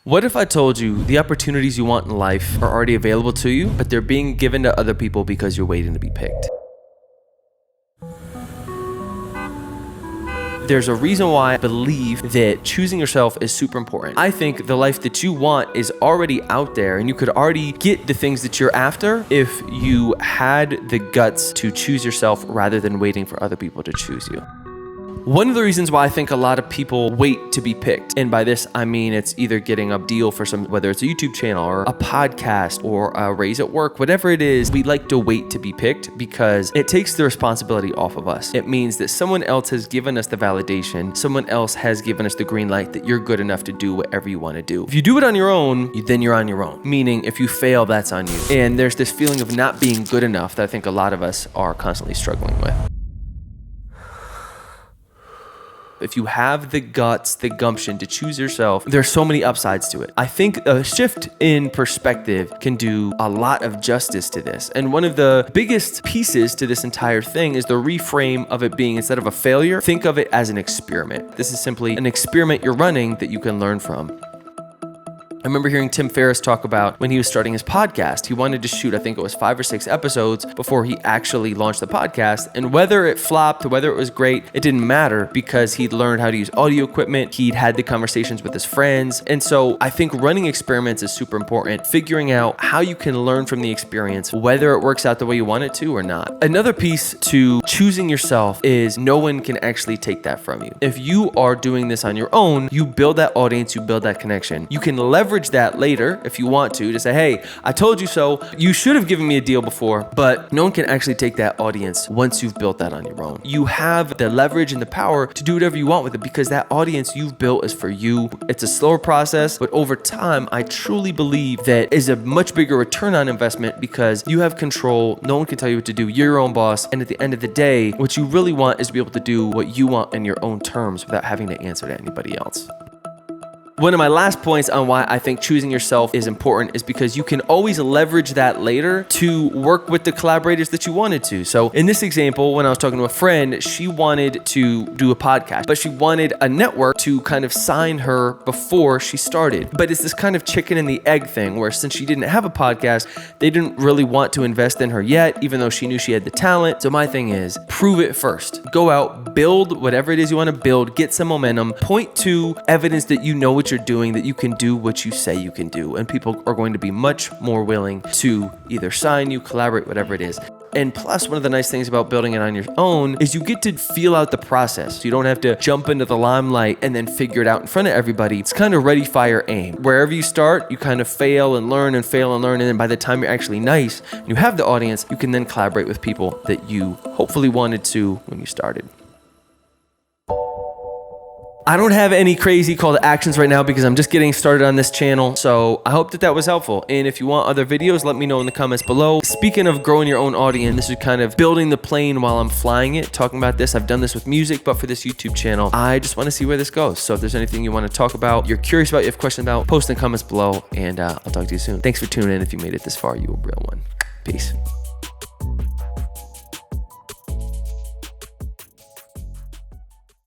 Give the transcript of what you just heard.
What if I told you the opportunities you want in life are already available to you, but they're being given to other people because you're waiting to be picked? There's a reason why I believe that choosing yourself is super important. I think the life that you want is already out there, and you could already get the things that you're after if you had the guts to choose yourself rather than waiting for other people to choose you. One of the reasons why I think a lot of people wait to be picked, and by this I mean it's either getting a deal for whether it's a YouTube channel or a podcast or a raise at work, whatever it is, we like to wait to be picked because it takes the responsibility off of us. It means that someone else has given us the validation, someone else has given us the green light that you're good enough to do whatever you want to do. If you do it on your own, then you're on your own, meaning if you fail, that's on you. And there's this feeling of not being good enough that I think a lot of us are constantly struggling with. If you have the guts, the gumption to choose yourself, there's so many upsides to it. I think a shift in perspective can do a lot of justice to this. And one of the biggest pieces to this entire thing is the reframe of it being, instead of a failure, think of it as an experiment. This is simply an experiment you're running that you can learn from. I remember hearing Tim Ferriss talk about when he was starting his podcast. He wanted to shoot, I think it was 5 or 6 episodes before he actually launched the podcast. And whether it flopped, whether it was great, it didn't matter because he'd learned how to use audio equipment. He'd had the conversations with his friends. And so I think running experiments is super important. Figuring out how you can learn from the experience, whether it works out the way you want it to or not. Another piece to choosing yourself is no one can actually take that from you. If you are doing this on your own, you build that audience, you build that connection. You can leverage that later if you want to say, hey, I told you so. You should have given me a deal before, but no one can actually take that audience once you've built that on your own. You have the leverage and the power to do whatever you want with it because that audience you've built is for you. It's a slower process, but over time, I truly believe that is a much bigger return on investment because you have control. No one can tell you what to do. You're your own boss. And at the end of the day, what you really want is to be able to do what you want in your own terms without having to answer to anybody else. One of my last points on why I think choosing yourself is important is because you can always leverage that later to work with the collaborators that you wanted to. So in this example, when I was talking to a friend, she wanted to do a podcast, but she wanted a network to kind of sign her before she started. But it's this kind of chicken and the egg thing where since she didn't have a podcast, they didn't really want to invest in her yet, even though she knew she had the talent. So my thing is, prove it first. Go out, build whatever it is you want to build, get some momentum, point to evidence that you know what you're doing, that you can do what you say you can do, and people are going to be much more willing to either sign you, collaborate, whatever it is. And plus, one of the nice things about building it on your own is you get to feel out the process. You don't have to jump into the limelight and then figure it out in front of everybody. It's kind of ready, fire, aim. Wherever you start, you kind of fail and learn and fail and learn. And then by the time you're actually nice and you have the audience, you can then collaborate with people that you hopefully wanted to when you started. I don't have any crazy call to actions right now because I'm just getting started on this channel. So I hope that was helpful. And if you want other videos, let me know in the comments below. Speaking of growing your own audience, this is kind of building the plane while I'm flying it, talking about this. I've done this with music, but for this YouTube channel, I just want to see where this goes. So if there's anything you want to talk about, you're curious about, you have questions about, post in the comments below, and I'll talk to you soon. Thanks for tuning in. If you made it this far, you a real one. Peace.